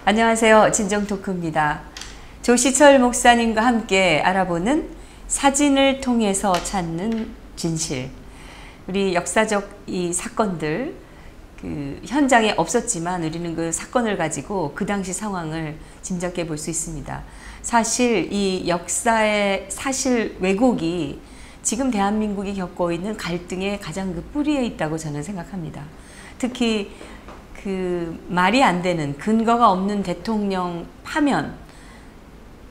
안녕하세요. 진정토크입니다. 조시철 목사님과 함께 알아보는 사진을 통해서 찾는 진실. 우리 역사적 이 사건들, 현장에 없었지만 우리는 그 사건을 가지고 그 당시 상황을 짐작해 볼 수 있습니다. 사실 이 역사의 사실 왜곡이 지금 대한민국이 겪고 있는 갈등의 가장 그 뿌리에 있다고 저는 생각합니다. 특히 그 말이 안 되는 근거가 없는 대통령 파면,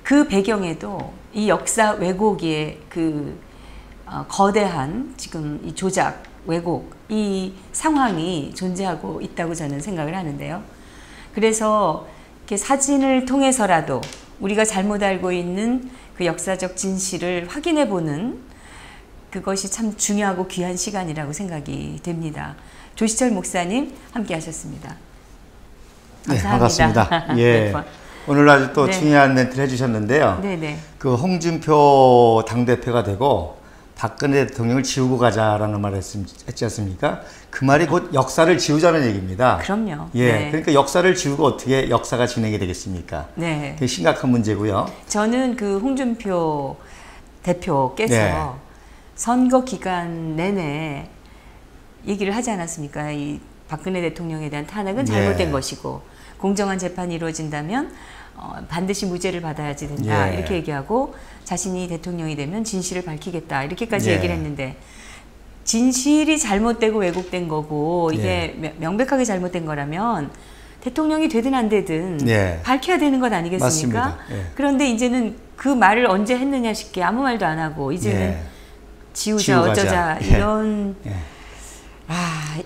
그 배경에도 이 역사 왜곡의 거대한 지금 이 조작, 왜곡, 이 상황이 존재하고 있다고 저는 생각을 하는데요. 그래서 이렇게 사진을 통해서라도 우리가 잘못 알고 있는 그 역사적 진실을 확인해 보는 그것이 참 중요하고 귀한 시간이라고 생각이 됩니다. 조시철 목사님 함께 하셨습니다. 감사합니다. 네, 반갑습니다. 예. 오늘 아주 또 중요한 멘트를 해주셨는데요. 네네. 그 홍준표 당대표가 되고 박근혜 대통령을 지우고 가자라는 말을 했지 않습니까? 그 말이 곧 역사를 지우자는 얘기입니다. 그럼요. 예. 네. 그러니까 역사를 지우고 어떻게 역사가 진행이 되겠습니까? 네. 그게 심각한 문제고요. 저는 그 홍준표 대표께서 네. 선거 기간 내내 얘기를 하지 않았습니까? 이 박근혜 대통령에 대한 탄핵은 잘못된 것이고 공정한 재판이 이루어진다면 반드시 무죄를 받아야지 된다. 이렇게 얘기하고 자신이 대통령이 되면 진실을 밝히겠다. 이렇게까지 얘기를 했는데 진실이 잘못되고 왜곡된 거고 이게 명백하게 잘못된 거라면 대통령이 되든 안 되든 밝혀야 되는 것 아니겠습니까? 그런데 이제는 그 말을 언제 했느냐 싶게 아무 말도 안 하고 이제는 지우자 어쩌자 이런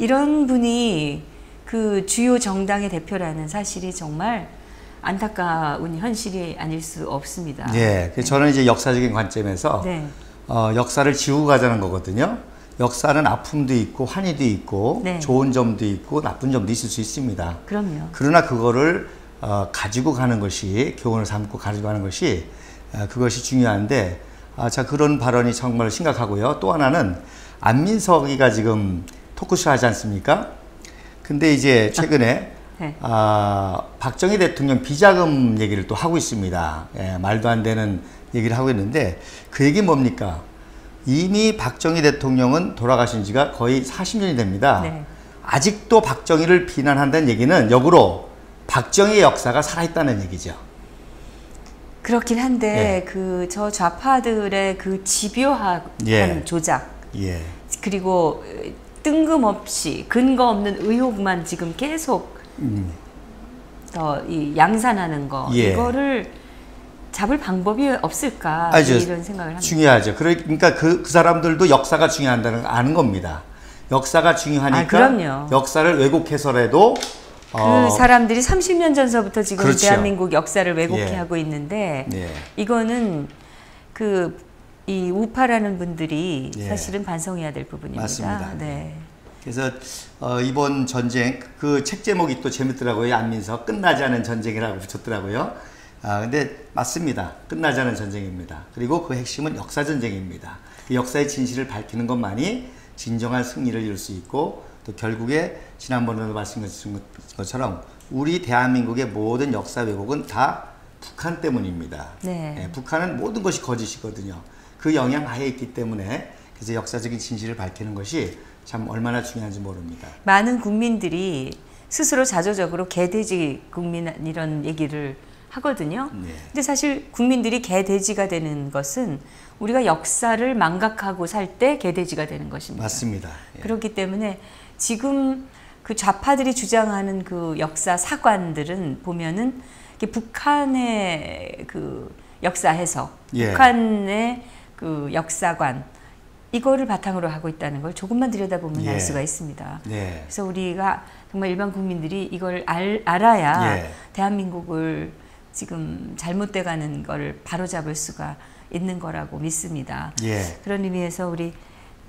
이런 분이 그 주요 정당의 대표라는 사실이 정말 안타까운 현실이 아닐 수 없습니다. 예, 저는 이제 역사적인 관점에서 역사를 지우고 가자는 거거든요. 역사는 아픔도 있고 환희도 있고 좋은 점도 있고 나쁜 점도 있을 수 있습니다. 그럼요. 그러나 그거를 가지고 가는 것이, 교훈을 삼고 가지고 가는 것이 그것이 중요한데 자, 그런 발언이 정말 심각하고요. 또 하나는 안민석이가 지금 토크쇼 하지 않습니까? 근데 이제 최근에 박정희 대통령 비자금 얘기를 또 하고 있습니다. 말도 안 되는 얘기를 하고 있는데 그 얘기 뭡니까? 이미 박정희 대통령은 돌아가신 지가 거의 40년이 됩니다. 아직도 박정희를 비난한다는 얘기는 역으로 박정희의 역사가 살아있다는 얘기죠. 그렇긴 한데 저 좌파들의 그 집요한 조작 그리고 뜬금없이 근거 없는 의혹만 지금 계속 이 양산하는 거 이거를 잡을 방법이 없을까 이런 생각을 합니다. 중요하죠. 그러니까 그 사람들도 역사가 중요하다는 걸 아는 겁니다. 역사가 중요하니까 역사를 왜곡해서라도 그 사람들이 30년 전서부터 지금 대한민국 역사를 왜곡해 하고 있는데 이거는 이 우파라는 분들이 사실은 반성해야 될 부분입니다. 맞습니다. 그래서 이번 전쟁 그 책 제목이 또 재밌더라고요. 안민석 끝나지 않은 전쟁이라고 붙였더라고요. 근데 맞습니다. 끝나지 않은 전쟁입니다. 그리고 그 핵심은 역사 전쟁입니다. 그 역사의 진실을 밝히는 것만이 진정한 승리를 이룰 수 있고 또 결국에 지난번에도 말씀하신 것처럼 우리 대한민국의 모든 역사 왜곡은 다 북한 때문입니다. 북한은 모든 것이 거짓이거든요. 그 영향 하에 있기 때문에 그래서 역사적인 진실을 밝히는 것이 참 얼마나 중요한지 모릅니다. 많은 국민들이 스스로 자조적으로 개돼지 국민 이런 얘기를 하거든요. 근데 사실 국민들이 개돼지가 되는 것은 우리가 역사를 망각하고 살 때 개돼지가 되는 것입니다. 맞습니다. 그렇기 때문에 지금 그 좌파들이 주장하는 그 역사 사관들은 보면은 북한의 그 역사 해석, 북한의 그 역사관 이거를 바탕으로 하고 있다는 걸 조금만 들여다보면 알 수가 있습니다. 그래서 우리가 정말 일반 국민들이 이걸 알아야 대한민국을 지금 잘못돼가는 걸 바로잡을 수가 있는 거라고 믿습니다. 그런 의미에서 우리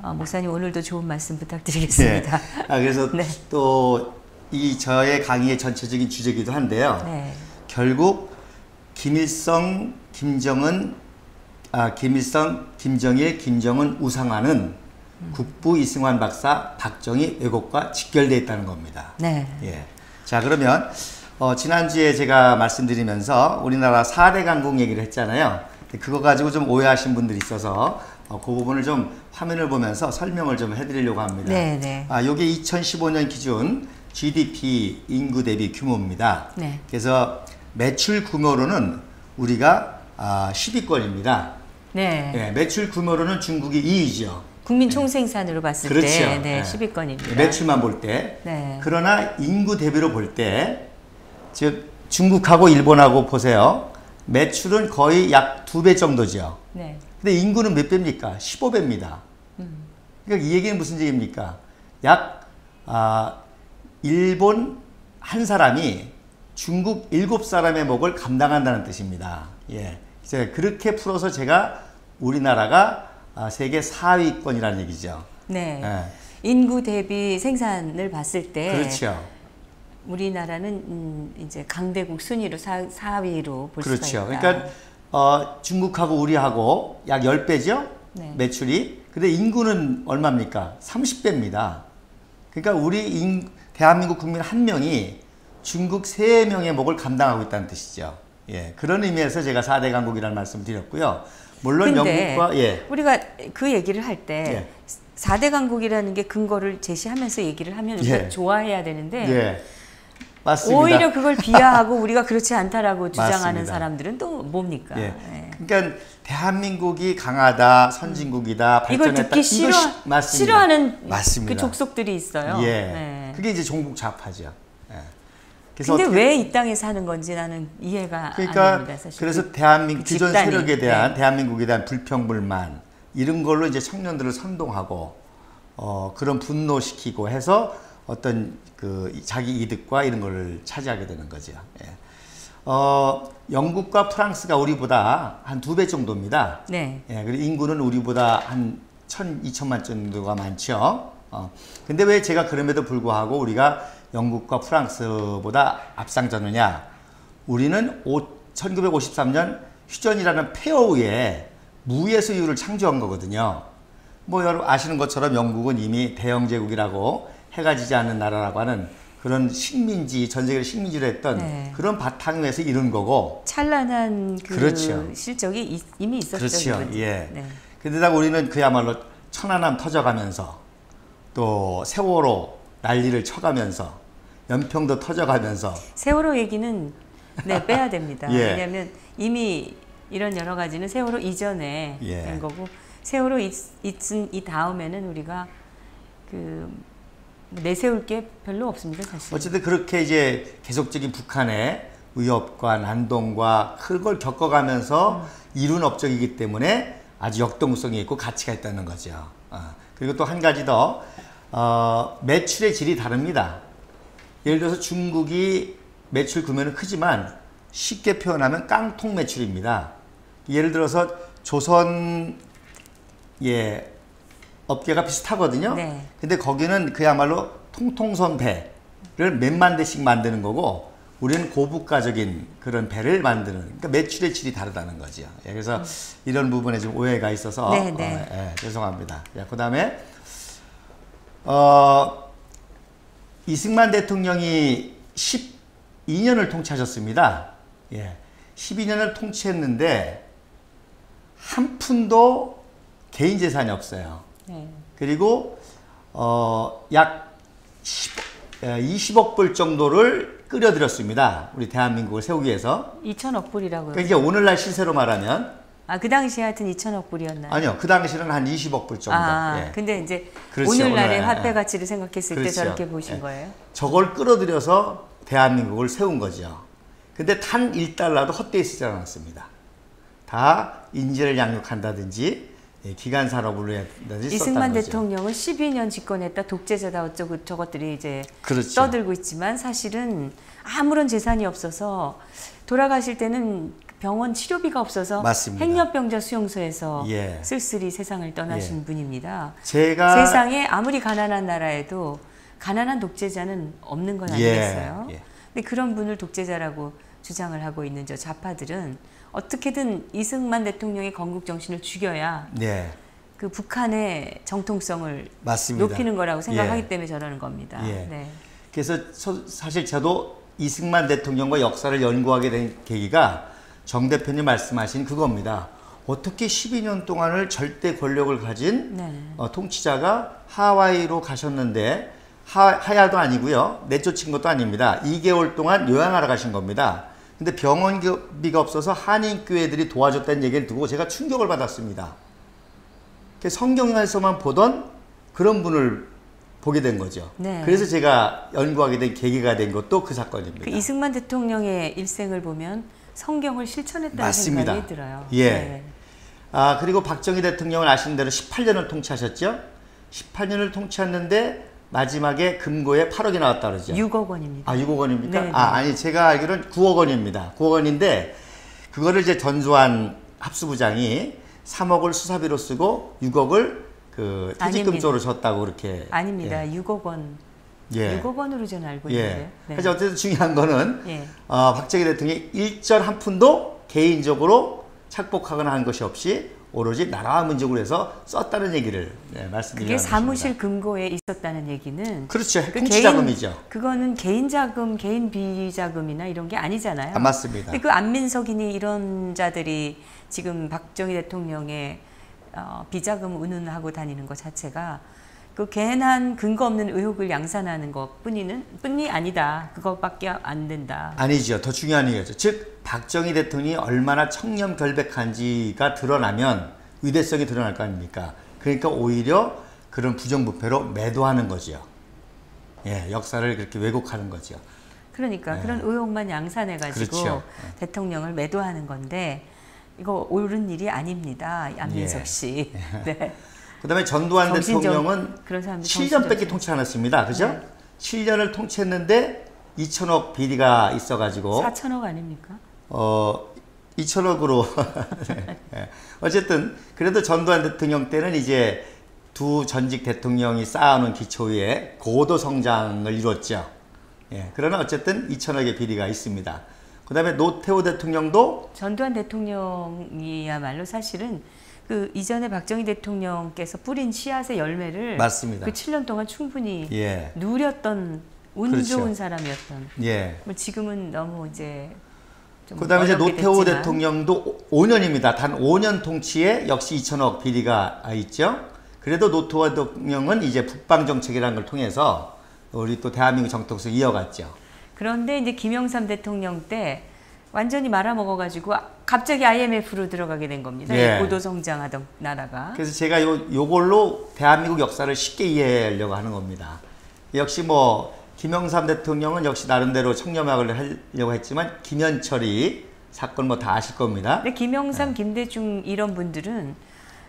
목사님 오늘도 좋은 말씀 부탁드리겠습니다. 그래서 또 이 저의 강의의 전체적인 주제이기도 한데요. 결국 김일성, 김정일, 김정은 우상화는 국부 이승환 박사 박정희 왜곡과 직결되어 있다는 겁니다. 자, 그러면 지난주에 제가 말씀드리면서 우리나라 4대 강국 얘기를 했잖아요. 그거 가지고 좀 오해하신 분들이 있어서 그 부분을 좀 화면을 보면서 설명을 좀 해드리려고 합니다. 네. 요게 2015년 기준 GDP 인구 대비 규모입니다. 네. 그래서 매출 규모로는 우리가 10위권입니다. 네. 네, 매출 규모로는 중국이 2위죠. 국민 총생산으로 봤을 그렇죠. 때 네. 10위권입니다. 매출만 볼 때. 네. 그러나 인구 대비로 볼 때, 즉 중국하고 일본하고 보세요. 매출은 거의 약 2배 정도죠. 네. 근데 인구는 몇 배입니까? 15배입니다. 그러니까 이 얘기는 무슨 얘기입니까? 약 일본 한 사람이 중국 7사람의 먹을 감당한다는 뜻입니다. 예. 이제 그렇게 풀어서 제가 우리나라가 세계 4위권이라는 얘기죠. 네. 예. 인구 대비 생산을 봤을 때 그렇죠. 우리나라는 이제 강대국 순위로 4위로 볼 그렇죠. 수가 있다. 그러니까 중국하고 우리하고 약 10배죠? 네. 매출이. 근데 인구는 얼마입니까? 30배입니다. 그러니까 대한민국 국민 한 명이 중국 3명의 먹을 감당하고 있다는 뜻이죠. 예. 그런 의미에서 제가 4대 강국이라는 말씀을 드렸고요. 물론 영국과 우리가 그 얘기를 할 때 4대 강국이라는 게 근거를 제시하면서 얘기를 하면 우리가 좋아해야 되는데 맞습니다. 오히려 그걸 비하하고 우리가 그렇지 않다라고 주장하는 맞습니다. 사람들은 또 뭡니까? 그러니까 대한민국이 강하다, 선진국이다, 발전했다. 이걸 듣기 싫어하는 맞습니다. 그 족속들이 있어요. 그게 이제 종북 좌파죠. 근데 왜 이 땅에 사는 건지 나는 이해가 안 됩니다. 사실. 그래서 대한민국 기존 집단이, 세력에 대한 대한민국에 대한 불평불만 이런 걸로 이제 청년들을 선동하고 그런 분노시키고 해서 어떤 그 자기 이득과 이런 걸 차지하게 되는 거죠. 영국과 프랑스가 우리보다 한 2배 정도입니다. 네. 그리고 인구는 우리보다 한 2천만 정도가 많죠. 근데 왜 제가 그럼에도 불구하고 우리가 영국과 프랑스보다 앞장서느냐? 우리는 1953년 휴전이라는 폐허후에 무예 수유를 창조한 거거든요. 뭐 여러분 아시는 것처럼 영국은 이미 대영제국이라고 해가 지지 않는 나라라고 하는 그런 식민지, 전 세계를 식민지로 했던 그런 바탕 위에서 이룬 거고. 찬란한 그 그렇죠. 실적이 이미 있었죠. 그렇죠. 근데다가 우리는 그야말로 천안함 터져가면서 또 세월호 난리를 쳐가면서 연평도 터져가면서 세월호 얘기는 빼야 됩니다. 왜냐하면 이미 이런 여러 가지는 세월호 이전에 된 거고 세월호 있은 이 다음에는 우리가 그 내세울 게 별로 없습니다, 사실. 어쨌든 그렇게 이제 계속적인 북한의 위협과 난동과 그걸 겪어가면서 이룬 업적이기 때문에 아주 역동성이 있고 가치가 있다는 거죠. 그리고 또 한 가지 더 매출의 질이 다릅니다. 예를 들어서 중국이 매출 규모는 크지만 쉽게 표현하면 깡통 매출입니다. 예를 들어서 조선 업계가 비슷하거든요. 근데 거기는 그야말로 통통선 배를 몇만 대씩 만드는 거고 우리는 고부가적인 그런 배를 만드는, 그러니까 매출의 질이 다르다는 거죠. 그래서 이런 부분에 좀 오해가 있어서 죄송합니다. 그 다음에 이승만 대통령이 12년을 통치하셨습니다. 12년을 통치했는데 한 푼도 개인 재산이 없어요. 그리고 약 20억 불 정도를 끌어들였습니다. 우리 대한민국을 세우기 위해서. 2천억 불이라고요? 그러니까 이제 오늘날 시세로 말하면 그 당시에 하여튼 2천억 불이었나요? 아니요. 그 당시는 한 20억 불 정도. 근데 이제 그렇죠. 오늘날의 화폐 가치를 생각했을 때 저렇게 보신 거예요? 저걸 끌어들여서 대한민국을 세운 거죠. 근데 단 1달러도 헛되이 쓰지 않았습니다. 다 인재를 양육한다든지 기간 산업을 위해서 이승만 거죠. 대통령은 12년 집권했다, 독재자다 어쩌고 저것들이 이제 떠들고 있지만 사실은 아무런 재산이 없어서 돌아가실 때는 병원 치료비가 없어서 행여병자 수용소에서 쓸쓸히 세상을 떠나신 분입니다. 세상에 아무리 가난한 나라에도 가난한 독재자는 없는 건 아니겠어요? 근데 그런 분을 독재자라고 주장을 하고 있는 저 좌파들은 어떻게든 이승만 대통령의 건국 정신을 죽여야 그 북한의 정통성을 높이는 거라고 생각하기 때문에 저러는 겁니다. 그래서 사실 저도 이승만 대통령과 역사를 연구하게 된 계기가 정 대표님 말씀하신 그겁니다. 어떻게 12년 동안을 절대 권력을 가진 네. 통치자가 하와이로 가셨는데 하야도 아니고요. 내쫓은 것도 아닙니다. 2개월 동안 요양하러 가신 겁니다. 근데 병원비가 없어서 한인교회들이 도와줬다는 얘기를 듣고 제가 충격을 받았습니다. 성경에서만 보던 그런 분을 보게 된 거죠. 네. 그래서 제가 연구하게 된 계기가 된 것도 그 사건입니다. 그 이승만 대통령의 일생을 보면 성경을 실천했다는 맞습니다. 생각이 들어요. 예. 네. 그리고 박정희 대통령을 아시는 대로 18년을 통치하셨죠. 18년을 통치했는데 마지막에 금고에 8억이 나왔다 그러죠. 6억 원입니다. 6억 원입니까? 네, 네. 아니 제가 알기로는 9억 원입니다. 9억 원인데 그거를 이제 전두환 합수부장이 3억을 수사비로 쓰고 6억을 그 퇴직금조로 줬다고 그렇게. 아닙니다. 예. 6억 원. 예. 6억 원으로 저는 알고 예. 있는데요. 네. 하지만 어쨌든 중요한 거는 예. 박정희 대통령이 일절 한 푼도 개인적으로 착복하거나 한 것이 없이 오로지 나라와 민족을 위해서 썼다는 얘기를 말씀드리려는 그게 사무실 것입니다. 금고에 있었다는 얘기는 그렇죠. 그 통치자금이죠. 그거는 개인 자금, 개인 비자금이나 이런 게 아니잖아요. 아, 맞습니다. 근데 그 안민석이니 이런 자들이 지금 박정희 대통령의 비자금 운운하고 다니는 것 자체가 그 괜한 근거 없는 의혹을 양산하는 것뿐이 아니다. 그것밖에 안 된다. 아니죠. 더 중요한 얘기죠. 즉 박정희 대통령이 얼마나 청렴결백한지가 드러나면 위대성이 드러날 거 아닙니까? 그러니까 오히려 그런 부정부패로 매도하는 거죠. 예, 역사를 그렇게 왜곡하는 거죠. 그러니까 예. 그런 의혹만 양산해가지고 그렇죠. 대통령을 매도하는 건데 이거 옳은 일이 아닙니다. 안민석 예. 씨. 네. 그다음에 전두환 대통령은 그런 사람들 7년밖에 통치 안 했습니다. 그죠? 네. 7년을 통치했는데 2천억 비리가 있어가지고 4천억 아닙니까? 2천억으로 네. 어쨌든 그래도 전두환 대통령 때는 이제 두 전직 대통령이 쌓아놓은 기초 위에 고도 성장을 이뤘죠. 예. 그러나 어쨌든 2천억의 비리가 있습니다. 그 다음에 노태우 대통령도 전두환 대통령이야말로 사실은 그 이전에 박정희 대통령께서 뿌린 씨앗의 열매를 맞습니다. 그 7년 동안 충분히 예. 누렸던 운 그렇죠. 좋은 사람이었던. 예. 뭐 지금은 너무 이제 좀 그다음에 이제 어렵게 노태우 됐지만. 대통령도 5년입니다. 단 5년 통치에 역시 2천억 비리가 있죠. 그래도 노태우 대통령은 이제 북방 정책이라는 걸 통해서 우리 또 대한민국 정통성 이어갔죠. 그런데 이제 김영삼 대통령 때 완전히 말아먹어가지고 갑자기 IMF로 들어가게 된 겁니다. 예. 고도 성장하던 나라가. 그래서 제가 요걸로 대한민국 역사를 쉽게 이해하려고 하는 겁니다. 역시 뭐 김영삼 대통령은 역시 나름대로 청렴학을 하려고 했지만 김현철이 사건 뭐 다 아실 겁니다. 근데 김영삼, 김대중 이런 분들은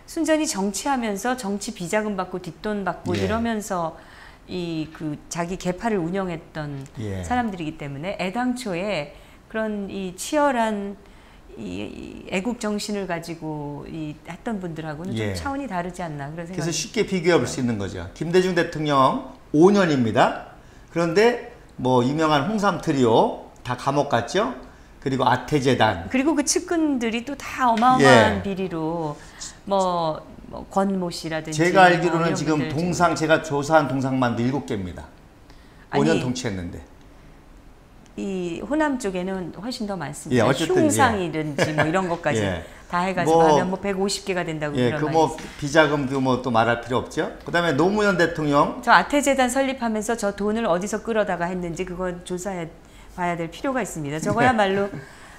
순전히 정치하면서 정치 비자금 받고 뒷돈 받고 예. 이러면서 이 그 자기 계파를 운영했던 예. 사람들이기 때문에 애당초에 그런 이 치열한 이 애국 정신을 가지고 이 했던 분들하고는 예. 좀 차원이 다르지 않나 그런 생각이. 그래서 쉽게 비교해 볼 수 있는 거죠. 김대중 대통령 5년입니다. 그런데 뭐 유명한 홍삼 트리오 다 감옥 갔죠. 그리고 아태재단. 그리고 그 측근들이 또 다 어마어마한 예. 비리로 뭐 권모 씨라든지 제가 알기로는 이런 지금 분들 동상 제가 조사한 동상만도 7개입니다. 5년 아니, 통치했는데. 이 호남 쪽에는 훨씬 더 많습니다. 예, 어쨌든, 흉상이든지 뭐 이런 것까지 예. 다 해가지고 뭐, 하면 뭐 150개가 된다고 예, 그런 그 말이 뭐 있어요. 비자금 규모 또 말할 필요 없죠. 그다음에 노무현 대통령 저 아태재단 설립하면서 저 돈을 어디서 끌어다가 했는지 그건 조사해 봐야 될 필요가 있습니다. 저거야말로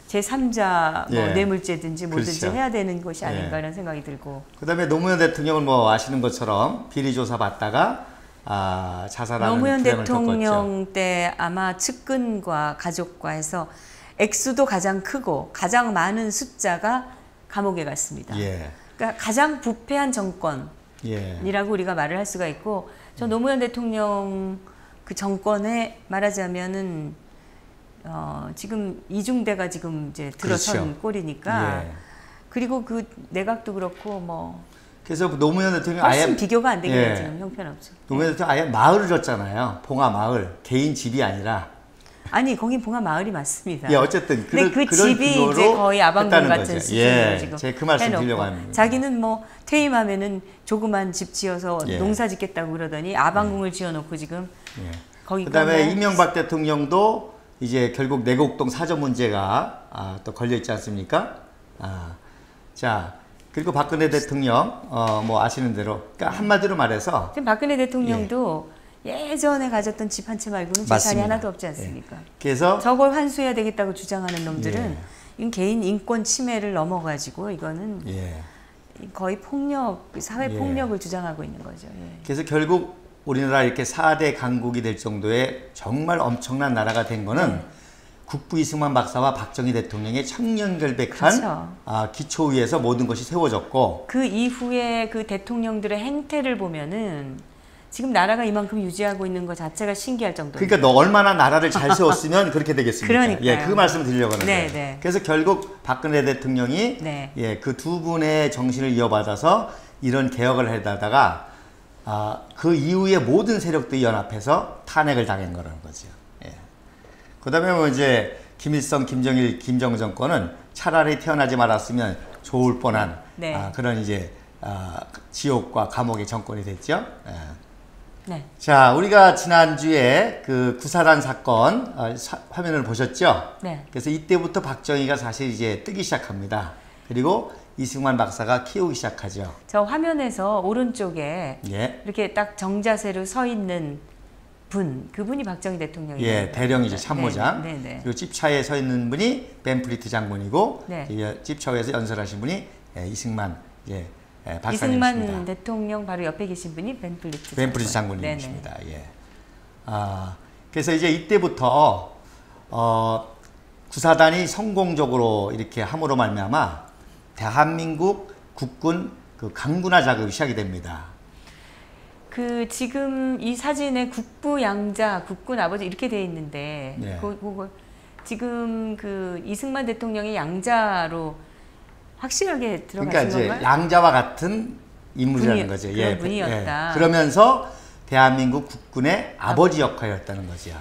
제3자 뭐 예. 뇌물죄든지 뭐든지 그렇죠. 해야 되는 것이 아닌가 예. 이런 생각이 들고. 그다음에 노무현 대통령은 뭐 아시는 것처럼 비리 조사 받다가 자살하는 노무현 불행을 대통령 때 아마 측근과 가족과 해서 액수도 가장 크고 가장 많은 숫자가 감옥에 갔습니다. 예. 그러니까 가장 부패한 정권이라고 예. 우리가 말을 할 수가 있고, 저 노무현 대통령 그 정권에 말하자면은 지금 이중대가 지금 이제 들어선 그렇죠. 꼴이니까. 예. 그리고 그 내각도 그렇고 뭐 그래서 노무현 대통령 훨씬 아예 비교가 안 되긴 예. 하지만 형편없죠. 노무현 대통령 아예 마을을 줬잖아요. 봉화 마을. 개인 집이 아니라. 아니 거기 봉화 마을이 맞습니다. 예, 어쨌든 근데 그 그런 집이 규모로 이제 거의 아방궁 했다는 같은 거죠. 수준으로 예, 지금 제가 그 말씀 해놓고, 드리려고 합니다. 자기는 뭐 퇴임하면은 조그만 집 지어서 예. 농사 짓겠다고 그러더니 아방궁을 지어놓고 지금 예. 거기 그다음에 뭐 이명박 대통령도 이제 결국 내곡동 사저 문제가 또 걸려 있지 않습니까? 자, 그리고 박근혜 대통령 뭐 아시는 대로 그러니까 한마디로 말해서 지금 박근혜 대통령도 예전에 가졌던 집 한 채 말고는 재산이 맞습니다. 하나도 없지 않습니까? 그래서 저걸 환수해야 되겠다고 주장하는 놈들은 이건 개인 인권 침해를 넘어가지고 이거는 거의 폭력, 사회 폭력을 주장하고 있는 거죠. 그래서 결국 우리나라 이렇게 4대 강국이 될 정도의 정말 엄청난 나라가 된 거는 국부 이승만 박사와 박정희 대통령의 청렴결백한 그렇죠. 기초 위에서 모든 것이 세워졌고 그 이후에 그 대통령들의 행태를 보면은 지금 나라가 이만큼 유지하고 있는 것 자체가 신기할 정도로. 그러니까 너 얼마나 나라를 잘 세웠으면 그렇게 되겠습니까? 그러니까요. 예, 그 말씀을 드리려고 하는데. 네. 그래서 결국 박근혜 대통령이 그 두 분의 정신을 이어받아서 이런 개혁을 해다가 그 이후에 모든 세력들이 연합해서 탄핵을 당한 거라는 거죠. 그다음에 뭐 이제 김일성, 김정일, 김정은 정권은 차라리 태어나지 말았으면 좋을 뻔한 그런 이제 지옥과 감옥의 정권이 됐죠. 자, 우리가 지난주에 그 구사단 사건 화면을 보셨죠? 그래서 이때부터 박정희가 사실 이제 뜨기 시작합니다. 그리고 이승만 박사가 키우기 시작하죠. 저 화면에서 오른쪽에 이렇게 딱 정자세로 서 있는 그분이 박정희 대통령이에요. 대령이죠. 참모장. 그리고 집차에 서 있는 분이 벤프리트 장군이고 집차에서 연설하신 분이 이승만 박사님이십니다. 이승만 대통령 바로 옆에 계신 분이 벤프리트 장군님이십니다. 그래서 이제 이때부터 구사단이 성공적으로 이렇게 함으로 말미암아 대한민국 국군 그 강군화 작업이 시작이 됩니다. 그 지금 이 사진에 국부 양자, 국군 아버지 이렇게 돼 있는데 그거 지금 그 이승만 대통령이 양자로 확실하게 들어가신 그러니까 이제 건가요? 양자와 같은 인물이라는 거죠. 그런 분이었다. 그러면서 대한민국 국군의 아버지 역할이었다는 거죠.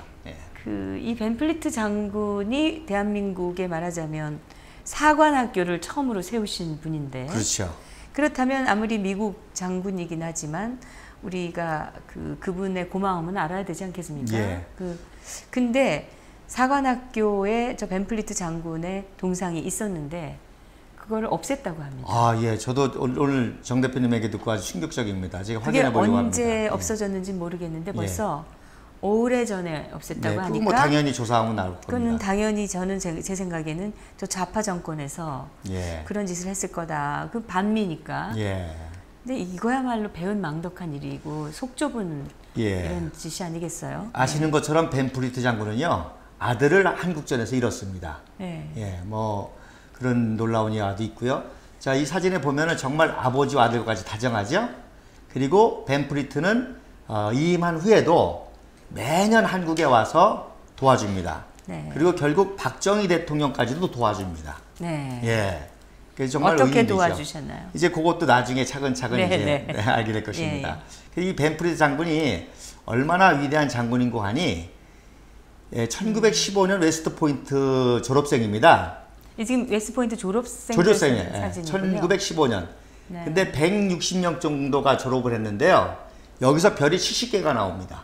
이 벤플리트 장군이 대한민국에 말하자면 사관학교를 처음으로 세우신 분인데. 그렇죠. 그렇다면 아무리 미국 장군이긴 하지만 우리가 그분의 고마움은 알아야 되지 않겠습니까? 근데 사관학교에 저 벤플리트 장군의 동상이 있었는데 그걸 없앴다고 합니다. 저도 오늘 정 대표님에게 듣고 아주 충격적입니다. 제가 확인해 보려고 합니다. 언제 없어졌는지 모르겠는데 벌써 오래전에 없앴다고 하니까 뭐 당연히 조사하면 나올 겁니다. 그거는 당연히 저는 제 생각에는 저 좌파 정권에서 그런 짓을 했을 거다. 그 반미니까. 근데 이거야말로 배은망덕한 일이고 속 좁은 이런 짓이 아니겠어요? 아시는 것처럼 벤프리트 장군은요 아들을 한국전에서 잃었습니다. 뭐 그런 놀라운 일화도 있고요. 자, 이 사진에 보면은 정말 아버지와 아들까지 다정하죠. 그리고 벤프리트는 이임한 후에도 매년 한국에 와서 도와줍니다. 그리고 결국 박정희 대통령까지도 도와줍니다. 그래서 정말 어떻게 의미죠. 도와주셨나요? 이제 그것도 나중에 차근차근 이제 알게 될 것입니다. 이 벤프리트 장군이 얼마나 위대한 장군인고 하니 1915년 웨스트 포인트 졸업생입니다. 지금 웨스트포인트 졸업생이에요. 1915년. 근데 160명 정도가 졸업을 했는데요. 여기서 별이 70개가 나옵니다.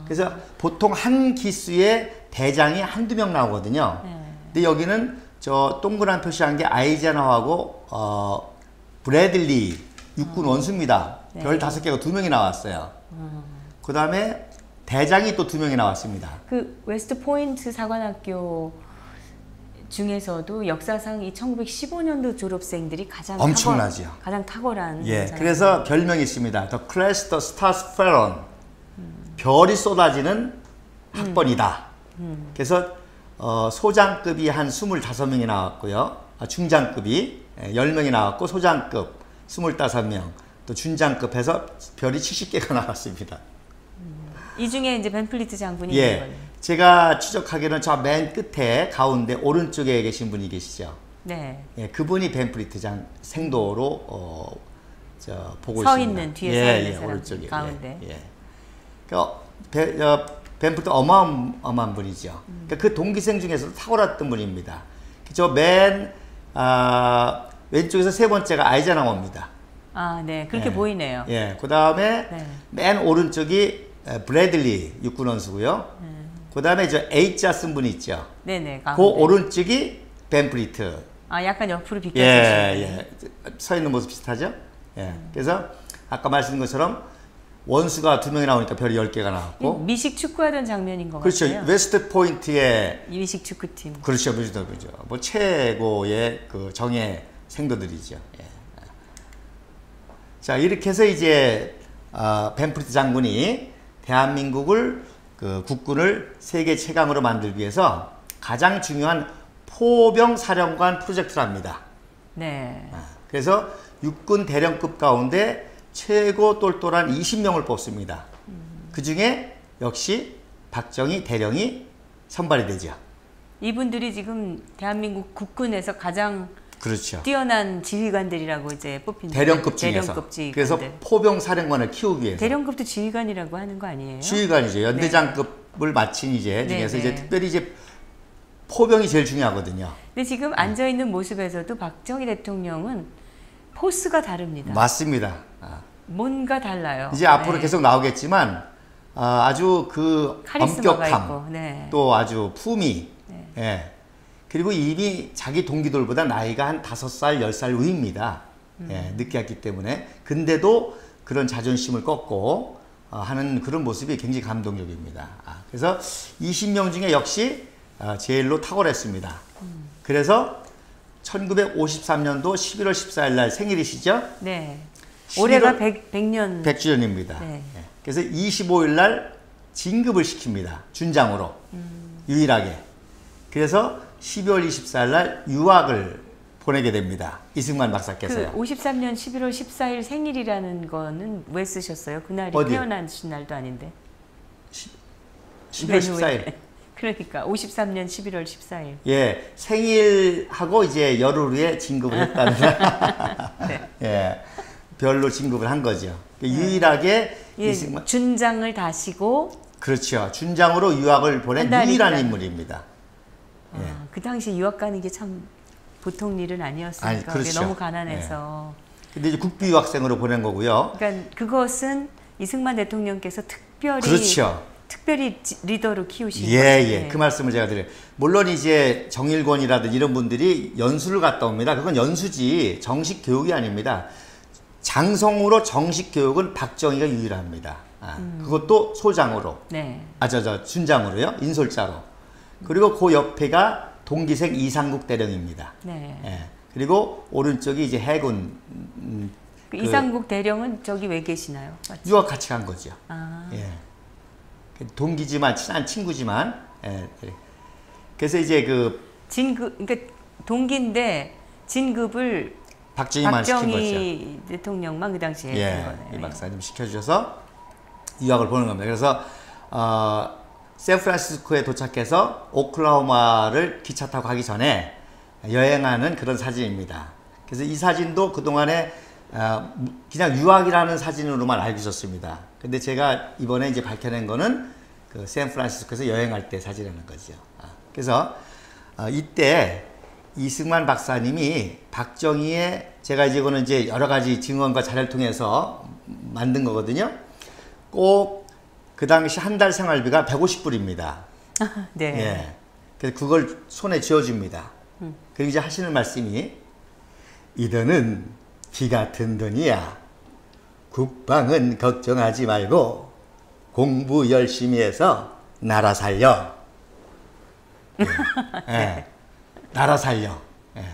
그래서 보통 한 기수에 대장이 한두 명 나오거든요. 근데 여기는 저 동그란 표시한 게 아이젠하워하고 브래들리 육군 원수입니다. 별 5개가 2명이 나왔어요. 그 다음에 대장이 또 2명이 나왔습니다. 그 웨스트 포인트 사관학교 중에서도 역사상 이 1915년도 졸업생들이 가장 엄청나죠. 가장 탁월한. 그래서 별명이 있습니다. The Class the Stars Fellow. 별이 쏟아지는 학번이다. 그래서 소장급이 한 25명이 나왔고요. 중장급이 10명이 나왔고 소장급 25명, 또 준장급 해서 별이 70개가 나왔습니다. 이 중에 이제 벤플리트 장군이 있는 거예요. 제가 추적하기로는 저 맨 끝에 가운데 오른쪽에 계신 분이 계시죠. 그분이 벤플리트 장 생도로 보고 서 있습니다. 있는 뒤에 서 있는 사람 오른쪽에 가운데. 벤플리트 어마어마한 분이죠. 그러니까 그 동기생 중에서도 탁월했던 분입니다. 저 맨 왼쪽에서 세 번째가 아이젠하워입니다. 그렇게 보이네요. 그 다음에 맨 오른쪽이 브래들리 육군 원수고요. 그 다음에 저 H자 쓴 분이 있죠. 네네. 그 오른쪽이 벤프리트. 아, 약간 옆으로 비켜서. 예. 서 있는 모습 비슷하죠? 예. 그래서 아까 말씀드린 것처럼 원수가 2명이 나오니까 별이 10개가 나왔고. 미식 축구하던 장면인 것 그렇죠. 같아요. 웨스트 포인트의 미식 축구팀. 그렇죠. 그렇죠. 뭐 최고의 그 정예 생도들이죠. 예. 자, 이렇게 해서 이제 벤프리트 장군이 대한민국을 그 국군을 세계 최강으로 만들기 위해서 가장 중요한 포병 사령관 프로젝트를 합니다. 네. 그래서 육군 대령급 가운데 최고 똘똘한 20명을 뽑습니다. 그 중에 역시 박정희 대령이 선발이 되죠. 이분들이 지금 대한민국 국군에서 가장 그렇죠. 뛰어난 지휘관들이라고 이제 뽑힌 대령급 중에서. 대령급 지휘관들. 그래서 포병 사령관을 키우기 위해서. 대령급도 지휘관이라고 하는 거 아니에요? 지휘관이죠. 연대장급을 마친 이제 중에서 이제 네. 특별히 이제 포병이 제일 중요하거든요. 근데 지금 앉아 있는 모습에서도 박정희 대통령은 포스가 다릅니다. 맞습니다. 뭔가 달라요. 이제 앞으로 계속 나오겠지만 아주 그 카리스마가 엄격함, 있고, 네. 또 아주 품위, 예. 그리고 이미 자기 동기들보다 나이가 한 5살, 10살 위입니다. 예, 늦게 왔기 때문에. 근데도 그런 자존심을 꺾고 하는 그런 모습이 굉장히 감동적입니다. 그래서 20명 중에 역시 제일로 탁월했습니다. 그래서 1953년도 11월 14일 날 생일이시죠? 네. 올해가 100년. 100주년입니다. 네. 그래서 25일 날 진급을 시킵니다. 준장으로. 유일하게. 그래서 12월 24일 날 유학을 보내게 됩니다. 이승만 박사께서요. 그 53년 11월 14일 생일이라는 거는 왜 쓰셨어요? 그날이 어디요? 태어나신 날도 아닌데. 11월 14일. 그러니까 53년 11월 14일. 예, 생일하고 이제 열흘 후에 진급을 했다는 네. 예, 별로 진급을 한 거죠. 유일하게 예, 이승만 준장을 다시고 그렇죠. 준장으로 유학을 보낸 유일한 인물입니다. 그 당시 유학 가는 게 참 보통 일은 아니었으니까. 아니, 그렇죠. 너무 가난해서. 근데 이제 국비 유학생으로 보낸 거고요. 그러니까 그것은 이승만 대통령께서 그렇죠. 특별히 리더로 키우신 거죠. 예. 그 말씀을 제가 드려요. 물론 이제 정일권이라든지 이런 분들이 연수를 갔다 옵니다. 그건 연수지 정식 교육이 아닙니다. 장성으로 정식 교육은 박정희가 유일합니다. 그것도 소장으로. 네. 준장으로요. 인솔자로. 그리고 그 옆에가 동기생 이상국 대령입니다. 네. 예. 그리고 오른쪽이 이제 해군. 그 이상국 대령은 저기 왜 계시나요? 맞죠? 유학 같이 간 거죠. 아. 예. 동기지만 친한 친구지만. 예. 그래서 이제 그 진급, 그러니까 동기인데 진급을 박정희만 시킨 거죠. 박정희 대통령만 그 당시에 한 예, 거네요. 이 박사님 시켜주셔서 유학을 보는 겁니다. 그래서 샌프란시스코에 도착해서 오클라호마를 기차 타고 가기 전에 여행하는 그런 사진입니다. 그래서 이 사진도 그동안에 그냥 유학이라는 사진으로만 알고 있었습니다. 근데 제가 이번에 이제 밝혀낸 거는 그 샌프란시스코에서 여행할 때 사진이라는 거죠. 그래서 이때 이승만 박사님이 박정희의 제가 이거는 이제 여러 가지 증언과 자료를 통해서 만든 거거든요. 꼭 그 당시 한 달 생활비가 150불입니다. 네. 예. 그래서 그걸 손에 쥐어줍니다. 그리고 이제 하시는 말씀이 이더는 피 같은 돈이야. 국방은 걱정하지 말고 공부 열심히 해서 나라 살려. 예. 예. 나라 살려. 예.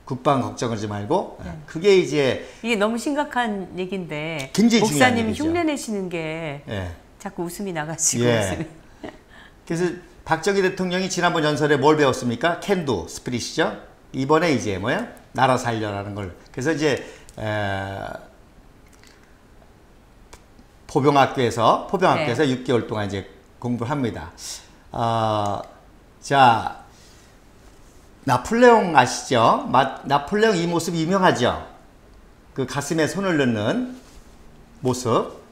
국방 걱정하지 말고. 그게 이제 이게 너무 심각한 얘기인데 굉장히 중요한 목사님 얘기죠. 흉내 내시는 게 예. 자꾸 웃음이 나가지고 예. 그래서 박정희 대통령이 지난번 연설에 뭘 배웠습니까? 캔두 스피릿이죠. 이번에 이제 뭐야? 나라 살려라는 걸. 그래서 이제 포병학교에서 6개월 동안 이제 공부를 합니다. 자, 나폴레옹 아시죠? 나폴레옹 이 모습 유명하죠? 그 가슴에 손을 넣는 모습.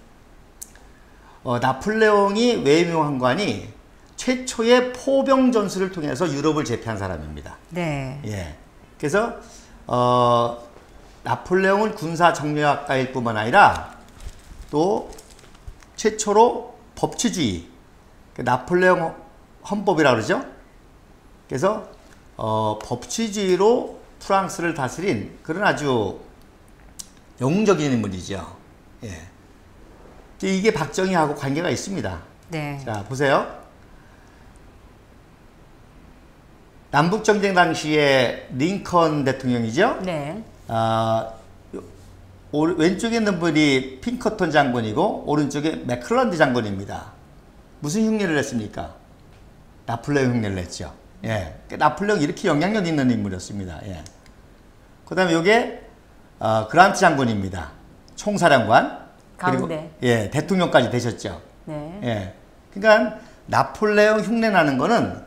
나폴레옹이 왜 유명한 거 아니? 최초의 포병 전술을 통해서 유럽을 제패한 사람입니다. 네. 예. 그래서 나폴레옹은 군사 정략가일 뿐만 아니라 또 최초로 법치주의, 나폴레옹 헌법이라고 그러죠. 그래서 법치주의로 프랑스를 다스린 그런 아주 영웅적인 인물이죠. 예. 이게 박정희하고 관계가 있습니다. 네. 자, 보세요. 남북전쟁 당시에 링컨 대통령이죠. 네. 왼쪽에 있는 분이 핑커턴 장군이고 오른쪽에 맥클런드 장군입니다. 무슨 흉내를 냈습니까? 나폴레옹 흉내를 냈죠. 예. 나폴레옹 이렇게 영향력 있는 인물이었습니다. 예. 그 다음에 요게 그란트 장군입니다. 총사령관. 가운데. 그리고 예, 대통령까지 되셨죠. 네. 예. 그러니까 나폴레옹 흉내 나는 거는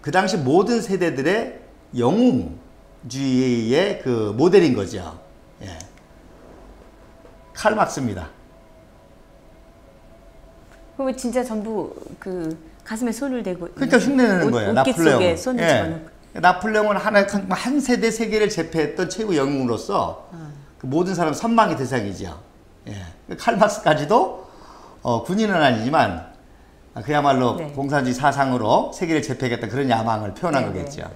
그 당시 모든 세대들의 영웅주의의 그 모델인 거죠. 예. 칼 막스입니다. 그럼 진짜 전부 그 가슴에 손을 대고 그러니까 흉내내는 거예요. 나폴레옹. 속에 손을 집어넣고. 나폴레옹은 한 세대 세계를 제패했던 최고 영웅으로서 그 모든 사람 선망의 대상이죠. 예. 칼 막스까지도 군인은 아니지만 그야말로 네. 공산주의 사상으로 세계를 제패하겠다 그런 야망을 표현한 네, 거겠죠.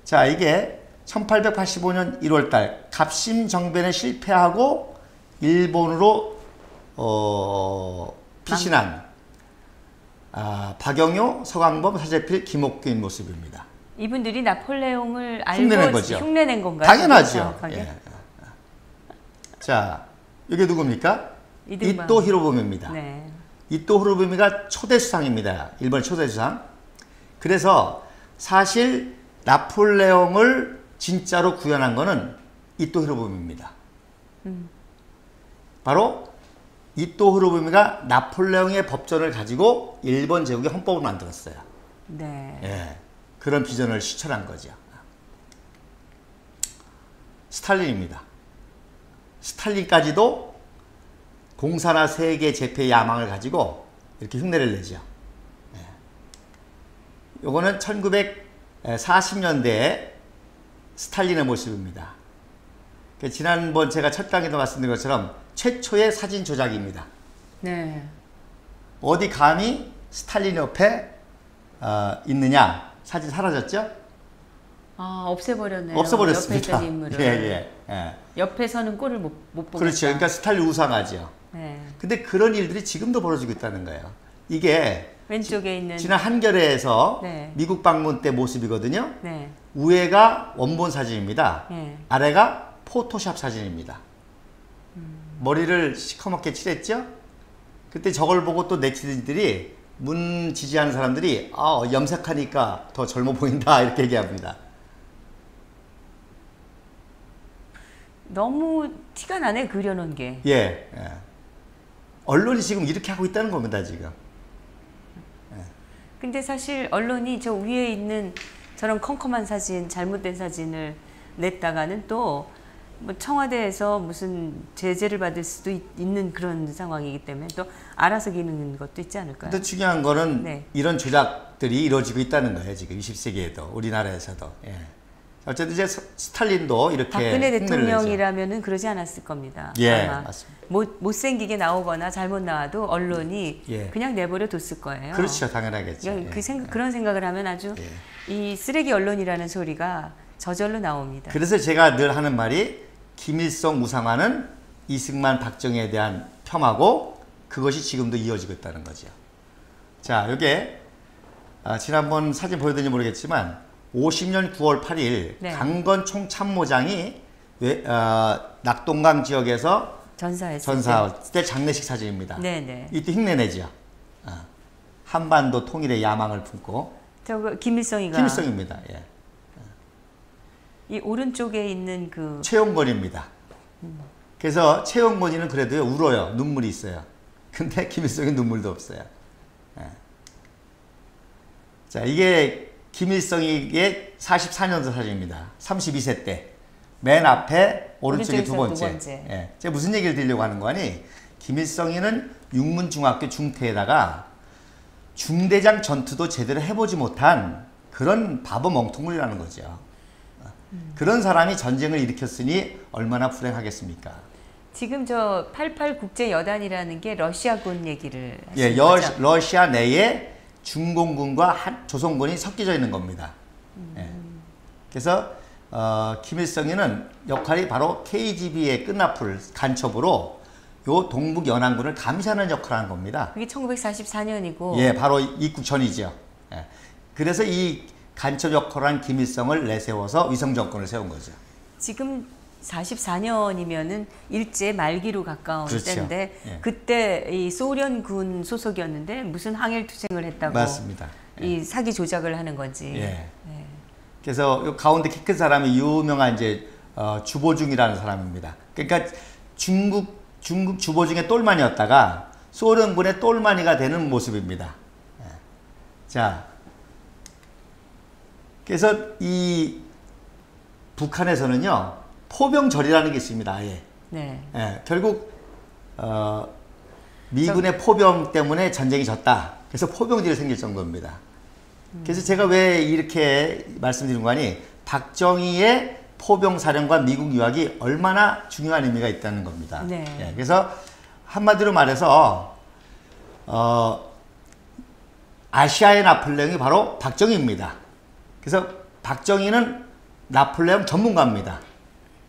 자, 이게 1885년 1월달 갑심 정변에 실패하고 일본으로 피신한 박영효, 서광범, 서재필, 김옥규인 모습입니다. 이분들이 나폴레옹을 알고 흉내낸 거죠. 흉내낸 건가요? 당연하죠. 정확하게? 예. 자, 이게 누굽니까? 이등만. 이토 히로부미입니다. 네. 이토 히로부미가 초대 수상입니다. 일본의 초대 수상. 그래서 사실 나폴레옹을 진짜로 구현한 거는 이토 히로부미입니다. 바로 이토 히로부미가 나폴레옹의 법전을 가지고 일본 제국의 헌법을 만들었어요. 네. 예, 그런 비전을 실천한 거죠. 스탈린입니다. 스탈린까지도 공산화 세계 제패의 야망을 가지고 이렇게 흉내를 내죠. 예. 요거는 1940년대에 스탈린의 모습입니다. 지난번 제가 첫 강의도 말씀드린 것처럼 최초의 사진 조작입니다. 네. 어디 감히 스탈린 옆에 있느냐? 사진 사라졌죠? 없애버렸네요. 없어버렸습니다. 옆에 있던 인물을. 예. 옆에서는 꼴을 못 보겠다. 그렇죠. 그러니까 스탈린 우상하죠. 네. 근데 그런 일들이 지금도 벌어지고 있다는 거예요. 이게 왼쪽에 있는. 지난 한겨레에서 네. 미국 방문 때 모습이거든요. 네. 위에가 원본 사진입니다. 네. 아래가 포토샵 사진입니다. 머리를 시커멓게 칠했죠. 그때 저걸 보고 또 네티즌들이 문 지지하는 사람들이 염색하니까 더 젊어 보인다 이렇게 얘기합니다. 너무 티가 나네 그려놓은 게. 예. 언론이 지금 이렇게 하고 있다는 겁니다, 지금. 근데 사실 언론이 저 위에 있는 저런 컴컴한 사진, 잘못된 사진을 냈다가는 또 뭐 청와대에서 무슨 제재를 받을 수도 있는 그런 상황이기 때문에 또 알아서 기는 것도 있지 않을까요? 근데 중요한 거는 네. 이런 조작들이 이루어지고 있다는 거예요, 지금 20세기에도 우리나라에서도. 예. 어쨌든 이제 스탈린도 이렇게 박근혜 흉내를 내죠. 대통령이라면은 그러지 않았을 겁니다. 예, 아마 맞습니다. 못생기게 나오거나 잘못 나와도 언론이 예. 그냥 내버려 뒀을 거예요. 그렇죠, 당연하겠죠. 그러니까 예. 그런 생각을 하면 아주 이 쓰레기 언론이라는 소리가 저절로 나옵니다. 그래서 제가 늘 하는 말이 김일성 우상화는 이승만 박정희에 대한 폄하고 그것이 지금도 이어지고 있다는 거죠. 자, 요게 지난번 사진 보여드렸는지 모르겠지만 50년 9월 8일 네. 강건 총참모장이 낙동강 지역에서 전사할 때 장례식 사진입니다. 네네. 이때 흉내내죠. 한반도 통일의 야망을 품고. 저거 김일성이가. 김일성입니다. 예. 이 오른쪽에 있는 그 최용건입니다. 그래서 최용건이는 그래도 울어요. 눈물이 있어요. 근데 김일성이 눈물도 없어요. 예. 자, 이게 김일성의 44년도 사진입니다. 32세 때. 맨 앞에 오른쪽에 두 번째. 예. 제가 무슨 얘기를 드리려고 하는 거 아니? 김일성이는 육문중학교 중퇴에다가 중대장 전투도 제대로 해보지 못한 그런 바보 멍텅구리라는 거죠. 그런 사람이 전쟁을 일으켰으니 얼마나 불행하겠습니까? 지금 저 88 국제 여단이라는 게 러시아군 얘기를 하시는 예, 거죠? 러시아 내에 중공군과 조선군이 섞여져 있는 겁니다. 예. 그래서 김일성이는 역할이 바로 KGB의 끝납풀 간첩으로 요 동북 연안군을 감시하는 역할을 하는 겁니다. 그게 1944년이고. 예, 바로 입국 전이죠. 예. 그래서 이 간첩 역할을 한 김일성을 내세워서 위성 정권을 세운 거죠. 지금 44년이면은 일제 말기로 가까운 그렇죠. 때인데 예. 그때 이 소련군 소속이었는데 무슨 항일 투쟁을 했다고. 맞습니다. 이 사기 조작을 하는 거지. 예. 예. 그래서 요 가운데 키 큰 사람이 유명한 이제 주보중이라는 사람입니다. 그러니까 중국 주보중의 똘마니였다가 소련군의 똘마니가 되는 모습입니다. 예. 자, 그래서 이 북한에서는요 포병절이라는 게 있습니다. 아예. 네. 예, 결국 미군의 포병 때문에 전쟁이 졌다. 그래서 포병질이 생길 정도입니다. 그래서 제가 왜 이렇게 말씀드린 거 아니, 박정희의 포병사령관 미국 유학이 얼마나 중요한 의미가 있다는 겁니다. 네. 예, 그래서 한마디로 말해서 아시아의 나폴레옹이 바로 박정희입니다. 그래서 박정희는 나폴레옹 전문가입니다.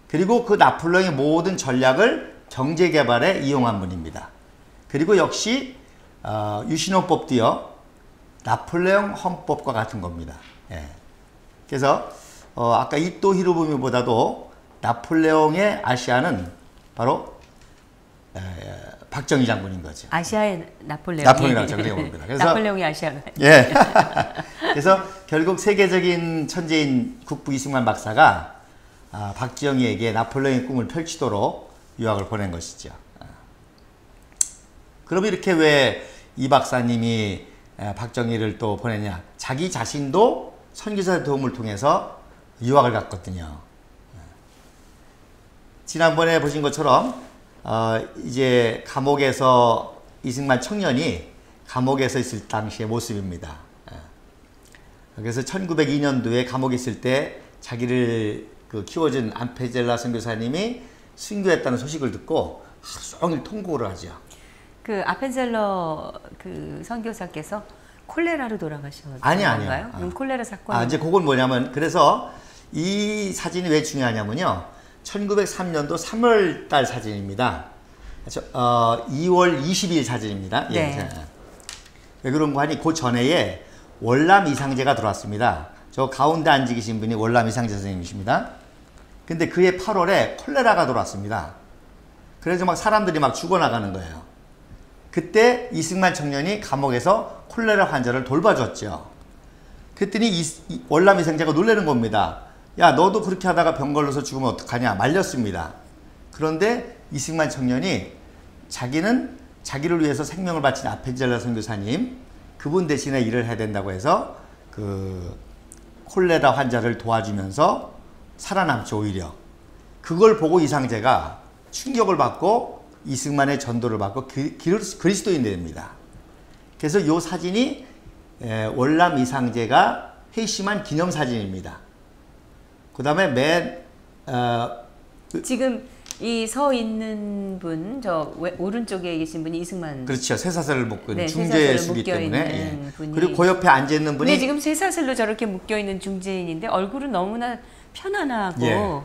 그리고 그 나폴레옹의 모든 전략을 경제개발에 이용한 분입니다. 그리고 역시 유신헌법도요 나폴레옹 헌법과 같은 겁니다. 예. 그래서 아까 이토 히로부미보다도 나폴레옹의 아시아는 바로 박정희 장군인 거죠. 아시아의 나폴레옹이. 나폴레옹이라고 저렇게 봅니다. 그래서 나폴레옹이 아시아가. 예. 그래서 결국 세계적인 천재인 국부 이승만 박사가 박정희에게 나폴레옹의 꿈을 펼치도록 유학을 보낸 것이죠. 그럼 이렇게 왜 이 박사님이 박정희를 또 보냈냐? 자기 자신도 선교사의 도움을 통해서 유학을 갔거든요. 지난번에 보신 것처럼 이제 감옥에서 이승만 청년이 감옥에서 있을 당시의 모습입니다. 그래서 1902년도에 감옥에 있을 때 자기를 키워준 안페젤라 선교사님이 순교했다는 소식을 듣고 하루 종일 통곡을 하죠. 그 아펜젤러 그 선교사께서 콜레라로 돌아가셨나요? 아니요. 콜레라 사건. 이제 그건 뭐냐면, 그래서 이 사진이 왜 중요하냐면요. 1903년도 3월 달 사진입니다. 2월 22일 사진입니다. 네. 예. 왜 그런 거 하니, 그 전해에 월남 이상제가 들어왔습니다. 저 가운데 앉아 계신 분이 월남 이상제 선생님이십니다. 근데 그해 8월에 콜레라가 들어왔습니다. 그래서 막 사람들이 막 죽어나가는 거예요. 그때 이승만 청년이 감옥에서 콜레라 환자를 돌봐줬죠. 그랬더니 월남 이상제가 놀라는 겁니다. 야, 너도 그렇게 하다가 병 걸려서 죽으면 어떡하냐 말렸습니다. 그런데 이승만 청년이 자기는 자기를 위해서 생명을 바친 아펜젤라 선교사님 그분 대신에 일을 해야 된다고 해서 그 콜레라 환자를 도와주면서 살아남죠. 오히려 그걸 보고 이상제가 충격을 받고 이승만의 전도를 받고 그리스도인이 됩니다. 그래서 이 사진이 월남 이상제가 회심한 기념사진입니다. 그 다음에 지금 이 서 있는 분, 저 오른쪽에 계신 분이 이승만. 그렇죠. 쇠사슬을 묶은 네, 중재의 쇠사슬을 수기 때문에. 묶여있는 분이. 그리고 그 옆에 앉아있는 분이. 근데 지금 쇠사슬로 저렇게 묶여있는 중재인인데 얼굴은 너무나 편안하고 예.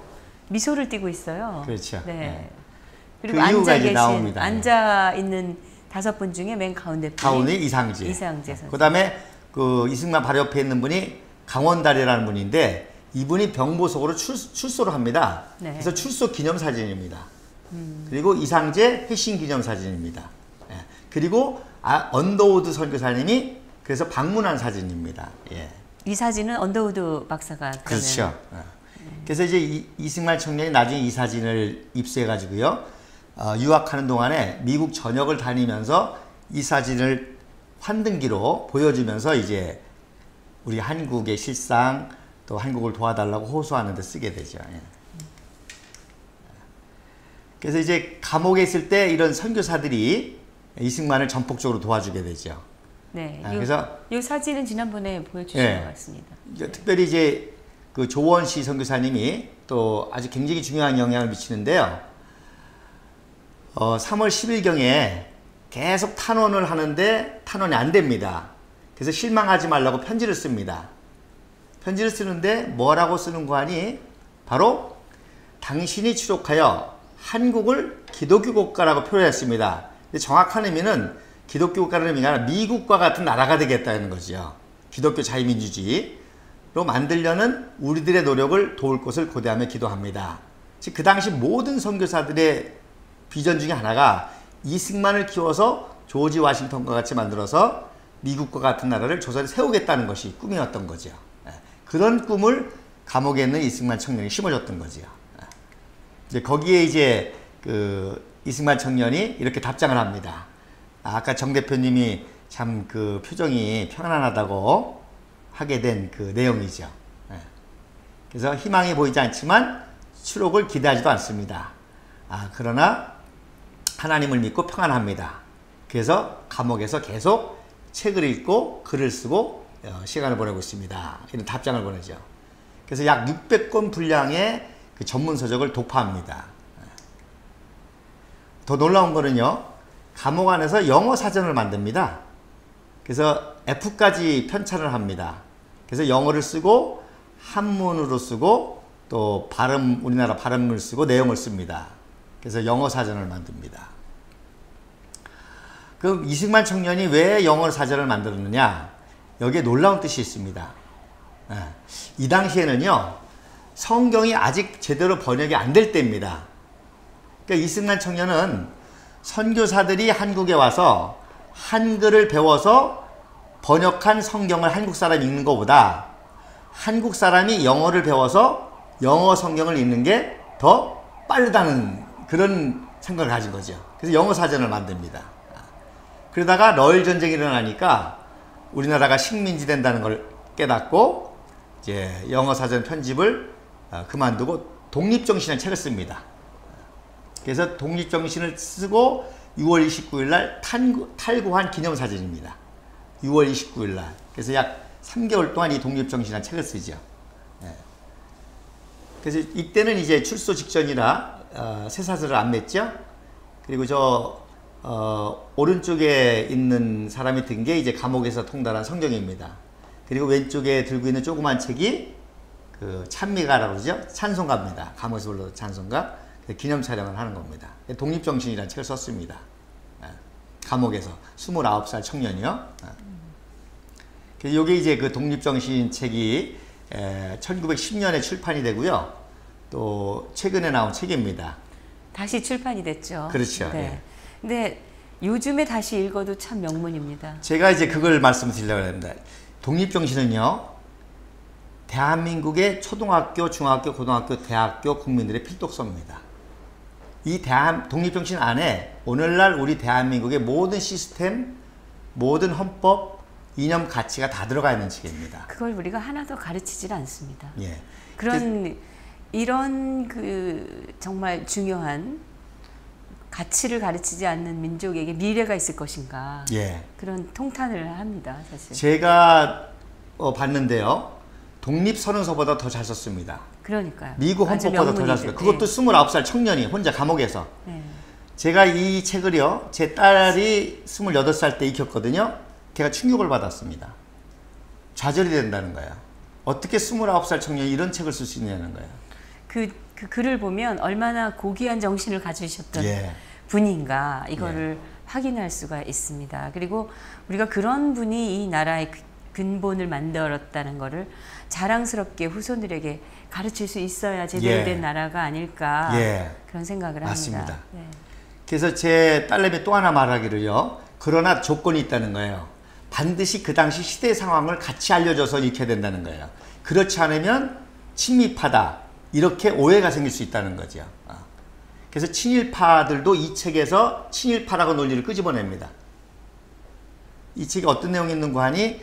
미소를 띠고 있어요. 그렇죠. 네. 예. 그리고 그 이유가 앉아 이제 계신, 나옵니다. 앉아 있는 5분 중에 맨 가운데 분이 가운데 이상제. 선생. 그 다음에 그 이승만 바로 옆에 있는 분이 강원달이라는 분인데 이분이 병보석으로 출소를 합니다. 네. 그래서 출소 기념사진입니다. 그리고 이상제 회신 기념사진입니다. 예. 그리고 언더우드 선교사님이 그래서 방문한 사진입니다. 예. 이 사진은 언더우드 박사가. 그렇죠. 그래서 이제 이승만 청년이 나중에 이 사진을 입수해가지고요. 유학하는 동안에 미국 전역을 다니면서 이 사진을 환등기로 보여주면서 이제 우리 한국의 실상 또 한국을 도와달라고 호소하는 데 쓰게 되죠. 예. 그래서 이제 감옥에 있을 때 이런 선교사들이 이승만을 전폭적으로 도와주게 되죠. 네. 그래서 이 사진은 지난번에 보여주신 예. 것 같습니다. 특별히 이제 그 조원시 선교사님이 또 아주 굉장히 중요한 영향을 미치는데요. 3월 10일경에 계속 탄원을 하는데 탄원이 안 됩니다. 그래서 실망하지 말라고 편지를 씁니다. 편지를 쓰는데 뭐라고 쓰는 거 하니? 바로 당신이 추록하여 한국을 기독교 국가라고 표현했습니다. 근데 정확한 의미는 기독교 국가라는 의미가 아니라 미국과 같은 나라가 되겠다는 거죠. 기독교 자유민주주의로 만들려는 우리들의 노력을 도울 것을 고대하며 기도합니다. 즉 그 당시 모든 선교사들의 비전 중에 하나가 이승만을 키워서 조지 워싱턴과 같이 만들어서 미국과 같은 나라를 조선에 세우겠다는 것이 꿈이었던 거죠. 그런 꿈을 감옥에 있는 이승만 청년이 심어줬던 거죠. 이제 거기에 이제 그 이승만 청년이 이렇게 답장을 합니다. 아까 정 대표님이 참 그 표정이 편안하다고 하게 된 그 내용이죠. 그래서 희망이 보이지 않지만 추록을 기대하지도 않습니다. 그러나 하나님을 믿고 평안합니다. 그래서 감옥에서 계속 책을 읽고 글을 쓰고 시간을 보내고 있습니다. 이런 답장을 보내죠. 그래서 약 600권 분량의 그 전문 서적을 독파합니다. 더 놀라운 거는요, 감옥 안에서 영어 사전을 만듭니다. 그래서 F까지 편찬을 합니다. 그래서 영어를 쓰고 한문으로 쓰고 또 발음, 우리나라 발음을 쓰고 내용을 씁니다. 그래서 영어 사전을 만듭니다. 그럼 이승만 청년이 왜 영어 사전을 만들었느냐? 여기에 놀라운 뜻이 있습니다. 이 당시에는요, 성경이 아직 제대로 번역이 안 될 때입니다. 그러니까 이승만 청년은 선교사들이 한국에 와서 한글을 배워서 번역한 성경을 한국 사람이 읽는 것보다 한국 사람이 영어를 배워서 영어 성경을 읽는 게 더 빠르다는 그런 생각을 가진 거죠. 그래서 영어 사전을 만듭니다. 그러다가 러일 전쟁이 일어나니까 우리나라가 식민지 된다는 걸 깨닫고 이제 영어 사전 편집을 그만두고 독립정신이라는 책을 씁니다. 그래서 독립정신을 쓰고 6월 29일 날 탈고한 기념사진입니다. 6월 29일 날. 그래서 약 3개월 동안 이 독립정신이라는 책을 쓰죠. 그래서 이때는 이제 출소 직전이라 쇠사슬을 안 맸죠. 그리고 저 오른쪽에 있는 사람이 든 게 이제 감옥에서 통달한 성경입니다. 그리고 왼쪽에 들고 있는 조그만 책이 그 찬미가라고 그러죠. 찬송가입니다. 감옥에서 불러도 찬송가. 기념 촬영을 하는 겁니다. 독립정신이라는 책을 썼습니다. 감옥에서 29살 청년이요. 이게 이제 그 독립정신 책이 1910년에 출판이 되고요. 또 최근에 나온 책입니다. 다시 출판이 됐죠. 그렇죠. 네. 예. 근데 요즘에 다시 읽어도 참 명문입니다. 제가 이제 그걸 말씀드리려고 합니다. 독립정신은요, 대한민국의 초등학교, 중학교, 고등학교, 대학교 국민들의 필독서입니다. 이 독립정신 안에 오늘날 우리 대한민국의 모든 시스템, 모든 헌법, 이념, 가치가 다 들어가 있는 책입니다. 그걸 우리가 하나도 가르치질 않습니다. 예. 이런 그 정말 중요한 가치를 가르치지 않는 민족에게 미래가 있을 것인가. 예. 그런 통탄을 합니다, 사실. 제가 봤는데요. 독립선언서보다 더 잘 썼습니다. 그러니까요. 미국 헌법보다 더 잘 썼어요. 그것도 29살 청년이 혼자 감옥에서. 네. 제가 이 책을요, 제 딸이 28살 때 익혔거든요. 걔가 충격을 받았습니다. 좌절이 된다는 거야. 어떻게 29살 청년이 이런 책을 쓸 수 있냐는 거야. 그 글을 보면 얼마나 고귀한 정신을 가지셨던 예. 분인가 이거를 확인할 수가 있습니다. 그리고 우리가 그런 분이 이 나라의 근본을 만들었다는 거를 자랑스럽게 후손들에게 가르칠 수 있어야 제대로 된 나라가 아닐까 그런 생각을 맞습니다. 합니다. 네. 그래서 제 딸내미 또 하나 말하기를요. 그러나 조건이 있다는 거예요. 반드시 그 당시 시대 상황을 같이 알려줘서 읽혀야 된다는 거예요. 그렇지 않으면 친미파다 이렇게 오해가 생길 수 있다는 거죠. 그래서 친일파들도 이 책에서 친일파라고 논리를 끄집어냅니다. 이 책에 어떤 내용이 있는 거 하니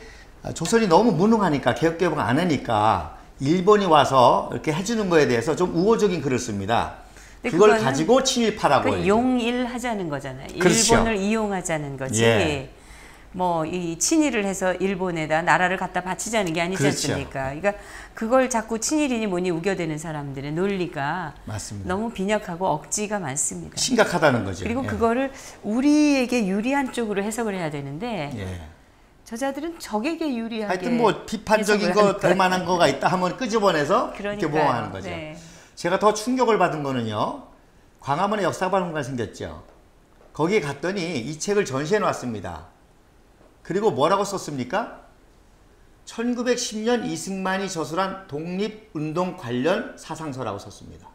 조선이 너무 무능하니까 개혁개방 안 하니까 일본이 와서 이렇게 해주는 거에 대해서 좀 우호적인 글을 씁니다. 그걸 가지고 친일파라고 해요. 용일하자는 거잖아요. 그렇죠. 일본을 이용하자는 거지. 예. 뭐 이 친일을 해서 일본에다 나라를 갖다 바치자는 게 아니지 그렇죠. 않습니까? 그러니까 그걸 자꾸 친일이니 뭐니 우겨대는 사람들의 논리가 맞습니다. 너무 빈약하고 억지가 많습니다. 심각하다는 거죠. 그리고 그거를 우리에게 유리한 쪽으로 해석을 해야 되는데 저자들은 적에게 유리하게 하여튼 뭐 비판적인 거 될 만한 거가 있다 하면 끄집어내서 이렇게 모험하는 거죠. 네. 제가 더 충격을 받은 거는요. 광화문에 역사박물관 생겼죠. 거기에 갔더니 이 책을 전시해 놨습니다. 그리고 뭐라고 썼습니까? 1910년 이승만이 저술한 독립운동 관련 사상서라고 썼습니다.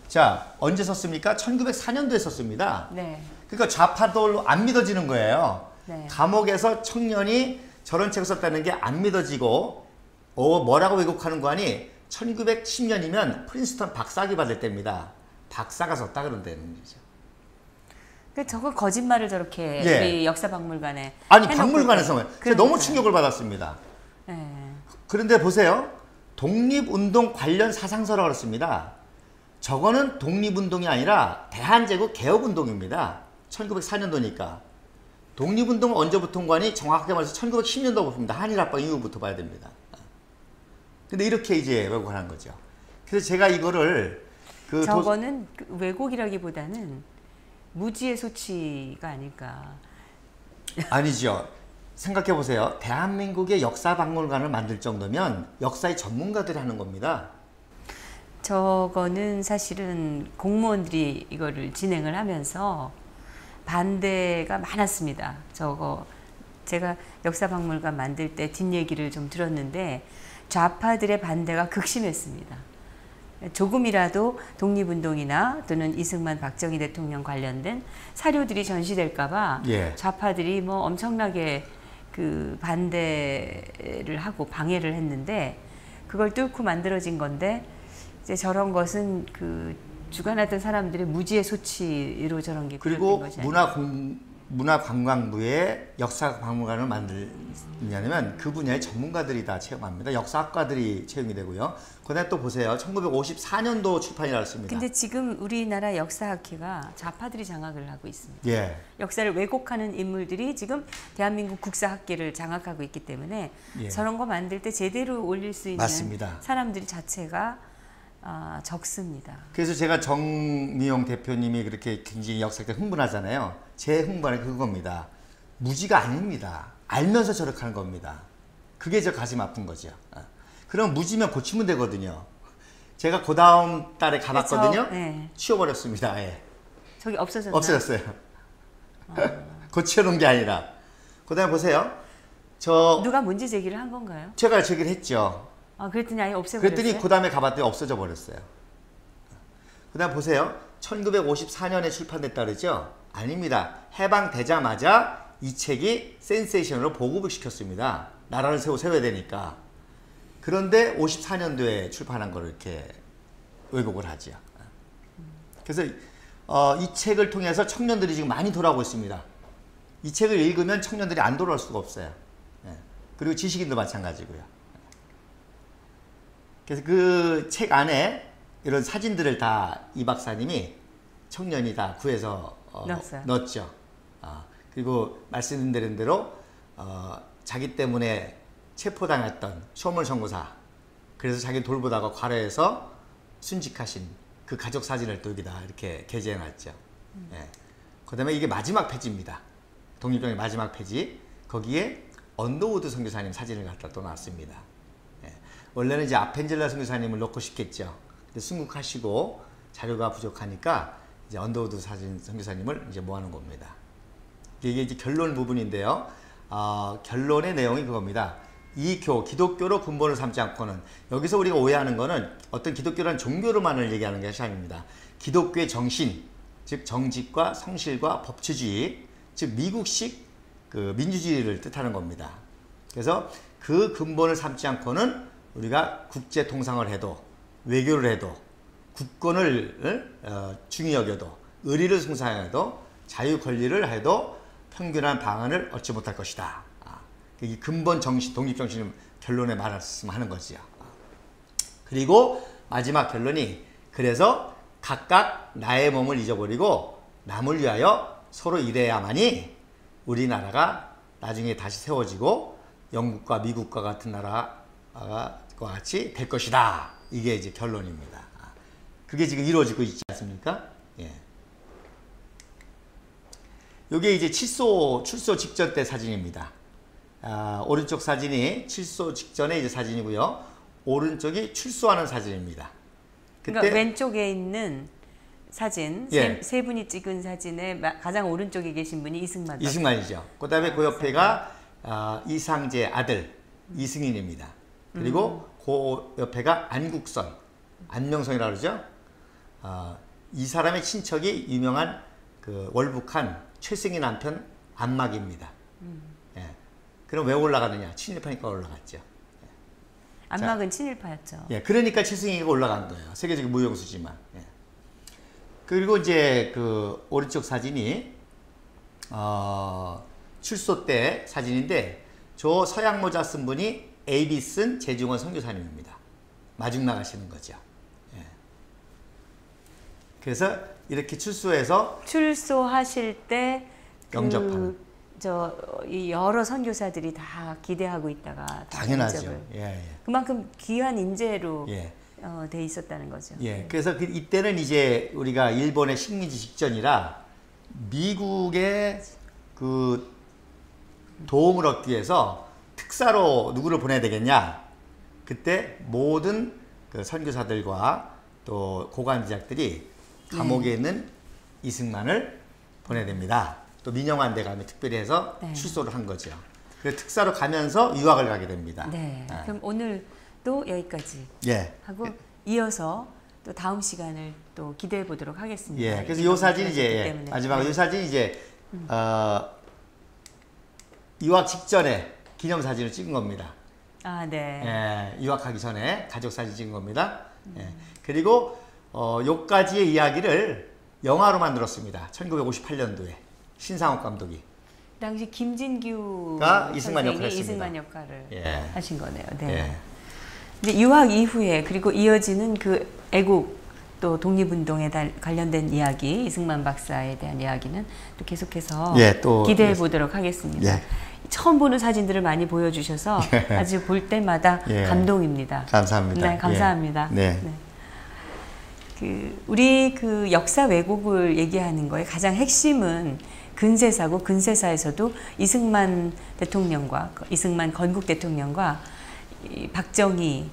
자, 언제 썼습니까? 1904년도에 썼습니다. 네. 그러니까 좌파들로 안 믿어지는 거예요. 네. 감옥에서 청년이 저런 책을 썼다는 게 안 믿어지고 뭐라고 왜곡하는 거 아니 1910년이면 프린스턴 박사학위 받을 때입니다. 박사가 썼다 그런다는 거죠. 그 저거 거짓말을 저렇게 예. 우리 역사박물관에 아니 해놓고 박물관에서 제가 너무 충격을 받았습니다. 예. 그런데 보세요. 독립운동 관련 사상서라고 그랬습니다. 저거는 독립운동이 아니라 대한제국 개혁운동입니다. 1904년도니까. 독립운동은 언제부터인 거니? 정확하게 말해서 1910년도부터입니다. 한일합방 이후부터 봐야 됩니다. 근데 이렇게 이제 왜곡하는 거죠. 그래서 제가 이거를 저거는 왜곡이라기보다는 무지의 소치가 아닐까. 아니죠. 생각해 보세요. 대한민국의 역사박물관을 만들 정도면 역사의 전문가들이 하는 겁니다. 저거는 사실은 공무원들이 이거를 진행을 하면서 반대가 많았습니다. 저거 제가 역사박물관 만들 때 뒷얘기를 좀 들었는데 좌파들의 반대가 극심했습니다. 조금이라도 독립운동이나 또는 이승만 박정희 대통령 관련된 사료들이 전시될까봐 예. 좌파들이 뭐 엄청나게 그 반대를 하고 방해를 했는데 그걸 뚫고 만들어진 건데 이제 저런 것은 그 주관하던 사람들의 무지의 소치로 저런 게 그리고 거지 문화관광부의 역사박물관을 만들냐면 그 분야의 전문가들이 다 채용합니다. 역사학과들이 채용이 되고요. 그다음에 또 보세요. 1954년도 출판이라고 했습니다. 근데 지금 우리나라 역사학회가 좌파들이 장악을 하고 있습니다. 예. 역사를 왜곡하는 인물들이 지금 대한민국 국사학계를 장악하고 있기 때문에 예. 저런 거 만들 때 제대로 올릴 수 있는 맞습니다. 사람들 자체가 적습니다. 그래서 제가 정미용 대표님이 그렇게 굉장히 역사학에 흥분하잖아요. 제 흥분은 그겁니다. 무지가 아닙니다. 알면서 저렇게 하는 겁니다. 그게 저 가슴 아픈 거죠. 그럼 무지면 고치면 되거든요. 제가 그 다음 달에 가봤거든요. 네. 치워버렸습니다. 예. 저기 없어졌나요? 없어졌어요. 고쳐놓은 게 아니라. 그 다음에 보세요. 누가 문제 제기를 한 건가요? 제가 제기를 했죠. 그랬더니 아예 없애버렸어요? 그랬더니 그 다음에 가봤더니 없어져 버렸어요. 그 다음 보세요. 1954년에 출판됐다 그랬죠? 아닙니다. 해방되자마자 이 책이 센세이션으로 보급을 시켰습니다. 나라를 세워야 되니까. 그런데 54년도에 출판한 걸 이렇게 왜곡을 하죠. 그래서 이 책을 통해서 청년들이 지금 많이 돌아오고 있습니다. 이 책을 읽으면 청년들이 안 돌아올 수가 없어요. 그리고 지식인도 마찬가지고요. 그래서 그 책 안에 이런 사진들을 다 이 박사님이 청년이 다 구해서 넣었죠. 그리고 말씀드린 대로 자기 때문에 체포당했던 쇼물 선고사, 그래서 자기 돌보다가 과로해서 순직하신 그 가족 사진을 또 여기다 이렇게 게재해놨죠. 예. 그 다음에 이게 마지막 페이지입니다. 독립정의 마지막 페이지. 거기에 언더우드 선교사님 사진을 갖다 또 놨습니다. 예. 원래는 이제 아펜젤라 선교사님을 넣고 싶겠죠. 근데 순국하시고 자료가 부족하니까 이제 언더우드 선교사님을 이제 모아놓은 겁니다. 이게 이제 결론 부분인데요. 결론의 내용이 그겁니다. 기독교로 근본을 삼지 않고는, 여기서 우리가 오해하는 거는 어떤 기독교라는 종교로만을 얘기하는 것이 아닙니다. 기독교의 정신, 즉 정직과 성실과 법치주의, 즉 미국식 그 민주주의를 뜻하는 겁니다. 그래서 그 근본을 삼지 않고는 우리가 국제 통상을 해도, 외교를 해도, 국권을 중히 여겨도, 의리를 숭상해도, 자유 권리를 해도 평균한 방안을 얻지 못할 것이다. 이 근본 정신, 독립 정신을 결론에 말씀하는 거지요. 그리고 마지막 결론이, 그래서 각각 나의 몸을 잊어버리고 남을 위하여 서로 일해야만이 우리나라가 나중에 다시 세워지고 영국과 미국과 같은 나라와 같이 될 것이다. 이게 이제 결론입니다. 그게 지금 이루어지고 있지 않습니까? 예. 이게 이제 출소 직전 때 사진입니다. 오른쪽 사진이 출소 직전의 이제 사진이고요. 오른쪽이 출소하는 사진입니다. 그러니까 왼쪽에 있는 사진, 예. 세 분이 찍은 사진에 가장 오른쪽에 계신 분이 이승만. 이승만이죠. 그 다음에 그 옆에가 이상재 아들 이승인입니다. 그리고 그 옆에가 안국선, 안명선이라고 그러죠. 이 사람의 친척이 유명한 그 월북한 최승희 남편 안막입니다. 예. 그럼 왜 올라가느냐? 친일파니까 올라갔죠. 안막은 친일파였죠. 예, 그러니까 최승희가 올라간 거예요. 세계적인 무용수지만. 예. 그리고 이제 그 오른쪽 사진이 출소 때 사진인데 저 서양 모자 쓴 분이 에이비슨 재중원 선교사님입니다. 마중 나가시는 거죠. 예. 그래서 이렇게 출소하실 때 영접하는 이 여러 선교사들이 다 기대하고 있다가 당연하죠. 예. 그만큼 귀한 인재로 예. 돼 있었다는 거죠. 예. 그래서 이때는 이제 우리가 일본의 식민지 직전이라 미국의 그 도움을 얻기 위해서 특사로 누구를 보내야 되겠냐? 그때 모든 그 선교사들과 또 고관지작들이 감옥에 있는 이승만을 보내야 됩니다. 또 민영환 대감이 특별히 해서 출소를 한 거죠. 그래서 특사로 가면서 유학을 가게 됩니다. 네. 그럼 오늘도 여기까지 하고 이어서 또 다음 시간을 또 기대해 보도록 하겠습니다. 예. 그래서 이 사진 이제 마지막으로 이 사진 이제 유학 직전에 기념 사진을 찍은 겁니다. 네. 예, 유학하기 전에 가족 사진 찍은 겁니다. 예. 그리고 요까지의 이야기를 영화로 만들었습니다. 1958년도에 신상옥 감독이. 당시 김진규가 이승만 역할을 했습니다. 이승만 역할을 하신 거네요. 네. 예. 이제 유학 이후에 그리고 이어지는 그 애국 또 독립운동에 관련된 이야기, 이승만 박사에 대한 이야기는 또 계속해서 또 기대해 보도록 하겠습니다. 예. 처음 보는 사진들을 많이 보여주셔서 아주 볼 때마다 감동입니다. 감사합니다. 네, 감사합니다. 네. 우리 그 역사 왜곡을 얘기하는 거에 가장 핵심은 근세사고, 근세사에서도 이승만 대통령과 이승만 건국 대통령과 박정희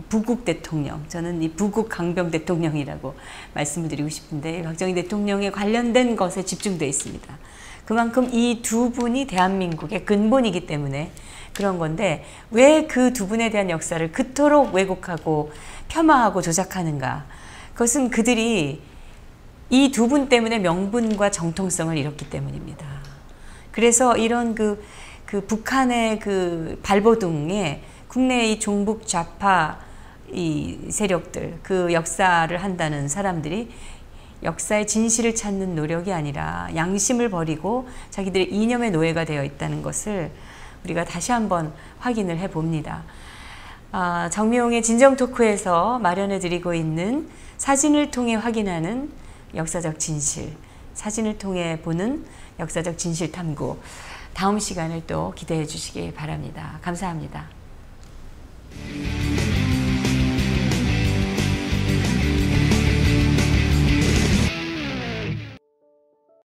부국 대통령, 저는 이 부국 강병 대통령이라고 말씀을 드리고 싶은데 박정희 대통령에 관련된 것에 집중되어 있습니다. 그만큼 이 두 분이 대한민국의 근본이기 때문에 그런 건데 왜 그 두 분에 대한 역사를 그토록 왜곡하고 폄하하고 조작하는가? 그것은 그들이 이 두 분 때문에 명분과 정통성을 잃었기 때문입니다. 그래서 이런 그 북한의 그 발버둥에 국내의 이 종북 좌파 이 세력들, 그 역사를 한다는 사람들이 역사의 진실을 찾는 노력이 아니라 양심을 버리고 자기들의 이념의 노예가 되어 있다는 것을 우리가 다시 한번 확인을 해봅니다. 정미용의 진정 토크에서 마련해 드리고 있는 사진을 통해 확인하는 역사적 진실, 사진을 통해 보는 역사적 진실 탐구, 다음 시간을 또 기대해 주시기 바랍니다. 감사합니다.